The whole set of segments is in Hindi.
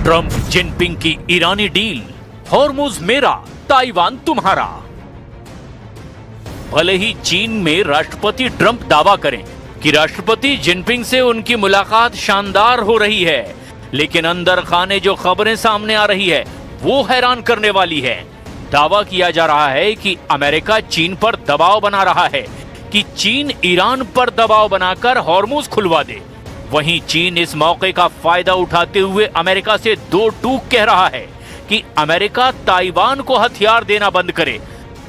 ट्रंप जिनपिंग की ईरानी डील, हॉर्मुज मेरा, ताइवान तुम्हारा। भले ही चीन में राष्ट्रपति ट्रंप दावा करें कि राष्ट्रपति जिनपिंग से उनकी मुलाकात शानदार हो रही है, लेकिन अंदर खाने जो खबरें सामने आ रही है वो हैरान करने वाली है। दावा किया जा रहा है कि अमेरिका चीन पर दबाव बना रहा है कि चीन ईरान पर दबाव बनाकर हॉर्मुज खुलवा दे। वहीं चीन इस मौके का फायदा उठाते हुए अमेरिका से दो टूक कह रहा है कि अमेरिका ताइवान को हथियार देना बंद करे।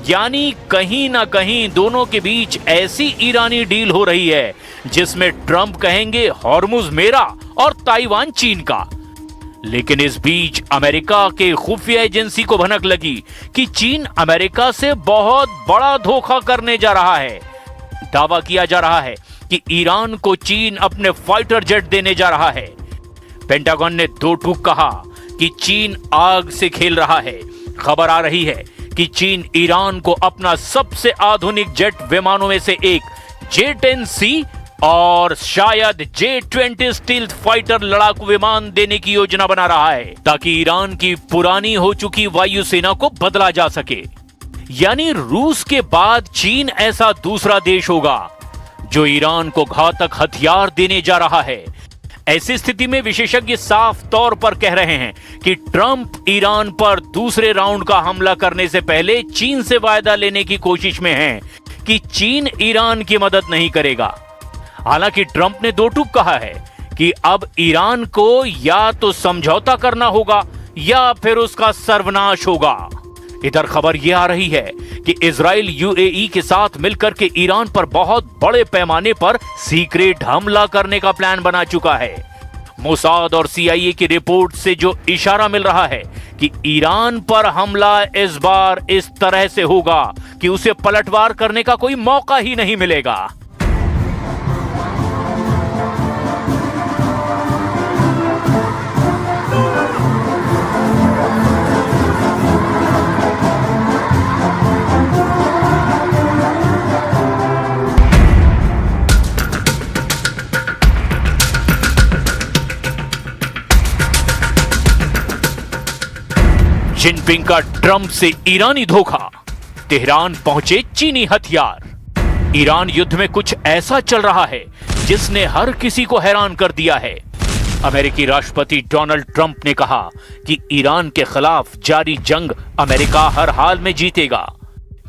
यानी कहीं ना कहीं दोनों के बीच ऐसी ईरानी डील हो रही है जिसमें ट्रंप कहेंगे हॉर्मुज मेरा और ताइवान चीन का। लेकिन इस बीच अमेरिका के खुफिया एजेंसी को भनक लगी कि चीन अमेरिका से बहुत बड़ा धोखा करने जा रहा है। दावा किया जा रहा है कि ईरान को चीन अपने फाइटर जेट देने जा रहा है। पेंटागन ने दो टूक कहा कि चीन आग से खेल रहा है। खबर आ रही है कि चीन ईरान को अपना सबसे आधुनिक जेट विमानों में से एक J-10C और शायद J-20 स्टील्थ फाइटर लड़ाकू विमान देने की योजना बना रहा है ताकि ईरान की पुरानी हो चुकी वायुसेना को बदला जा सके। यानी रूस के बाद चीन ऐसा दूसरा देश होगा जो ईरान को घातक हथियार देने जा रहा है। ऐसी स्थिति में विशेषज्ञ साफ तौर पर कह रहे हैं कि ट्रंप ईरान पर दूसरे राउंड का हमला करने से पहले चीन से वायदा लेने की कोशिश में हैं कि चीन ईरान की मदद नहीं करेगा। हालांकि ट्रंप ने दो टूक कहा है कि अब ईरान को या तो समझौता करना होगा या फिर उसका सर्वनाश होगा। इधर खबर यह आ रही है कि इजराइल यूएई के साथ मिलकर के ईरान पर बहुत बड़े पैमाने पर सीक्रेट हमला करने का प्लान बना चुका है। मोसाद और सीआईए की रिपोर्ट से जो इशारा मिल रहा है कि ईरान पर हमला इस बार इस तरह से होगा कि उसे पलटवार करने का कोई मौका ही नहीं मिलेगा। जिनपिंग का ट्रंप से ईरानी धोखा, तेहरान पहुंचे चीनी हथियार। ईरान युद्ध में कुछ ऐसा चल रहा है जिसने हर किसी को हैरान कर दिया है। अमेरिकी राष्ट्रपति डोनाल्ड ट्रंप ने कहा कि ईरान के खिलाफ जारी जंग अमेरिका हर हाल में जीतेगा।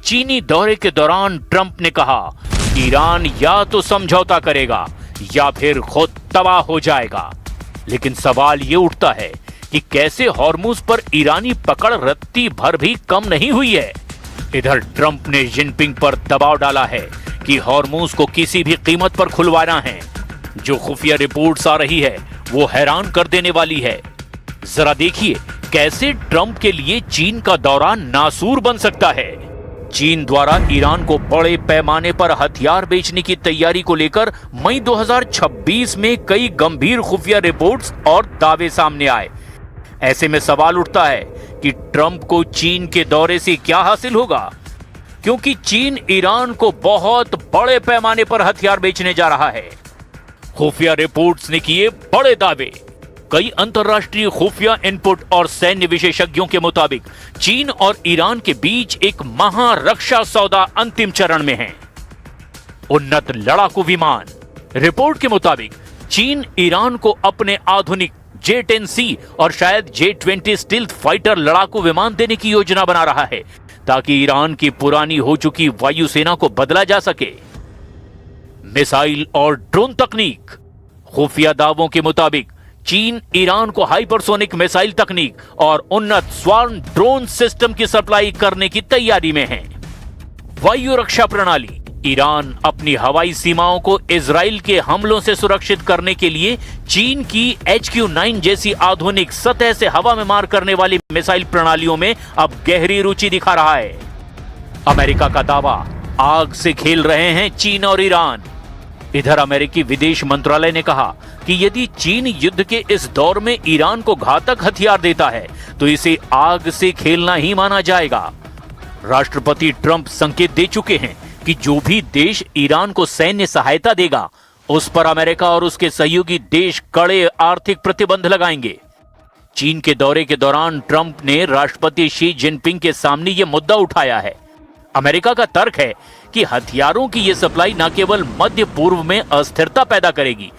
चीनी दौरे के दौरान ट्रंप ने कहा ईरान या तो समझौता करेगा या फिर खुद तबाह हो जाएगा। लेकिन सवाल ये उठता है कि कैसे हॉर्मुज पर ईरानी पकड़ रत्ती भर भी कम नहीं हुई है। इधर ट्रंप ने जिनपिंग पर दबाव डाला है कि हॉर्मुज को किसी भी कीमत पर खुलवाना है। जो खुफिया रिपोर्ट्स आ रही है वो हैरान कर देने वाली है। जरा देखिए कैसे ट्रंप के लिए चीन का दौरा नासूर बन सकता है। चीन द्वारा ईरान को बड़े पैमाने पर हथियार बेचने की तैयारी को लेकर मई 2026 में कई गंभीर खुफिया रिपोर्ट्स और दावे सामने आए। ऐसे में सवाल उठता है कि ट्रंप को चीन के दौरे से क्या हासिल होगा, क्योंकि चीन ईरान को बहुत बड़े पैमाने पर हथियार बेचने जा रहा है। खुफिया रिपोर्ट्स ने किए बड़े दावे। कई अंतर्राष्ट्रीय खुफिया इनपुट और सैन्य विशेषज्ञों के मुताबिक चीन और ईरान के बीच एक महारक्षा सौदा अंतिम चरण में है। उन्नत लड़ाकू विमान। रिपोर्ट के मुताबिक चीन ईरान को अपने आधुनिक J-10C और शायद J-20 स्टील्थ फाइटर लड़ाकू विमान देने की योजना बना रहा है ताकि ईरान की पुरानी हो चुकी वायुसेना को बदला जा सके। मिसाइल और ड्रोन तकनीक। खुफिया दावों के मुताबिक चीन ईरान को हाइपरसोनिक मिसाइल तकनीक और उन्नत स्वार्म ड्रोन सिस्टम की सप्लाई करने की तैयारी में है। वायु रक्षा प्रणाली। ईरान अपनी हवाई सीमाओं को इजराइल के हमलों से सुरक्षित करने के लिए चीन की HQ-9 जैसी आधुनिक सतह से हवा में मार करने वाली मिसाइल प्रणालियों में अब गहरी रुचि दिखा रहा है। अमेरिका का दावा, आग से खेल रहे हैं चीन और ईरान। इधर अमेरिकी विदेश मंत्रालय ने कहा कि यदि चीन युद्ध के इस दौर में ईरान को घातक हथियार देता है तो इसे आग से खेलना ही माना जाएगा। राष्ट्रपति ट्रंप संकेत दे चुके हैं कि जो भी देश ईरान को सैन्य सहायता देगा उस पर अमेरिका और उसके सहयोगी देश कड़े आर्थिक प्रतिबंध लगाएंगे। चीन के दौरे के दौरान ट्रंप ने राष्ट्रपति शी जिनपिंग के सामने यह मुद्दा उठाया है। अमेरिका का तर्क है कि हथियारों की यह सप्लाई न केवल मध्य पूर्व में अस्थिरता पैदा करेगी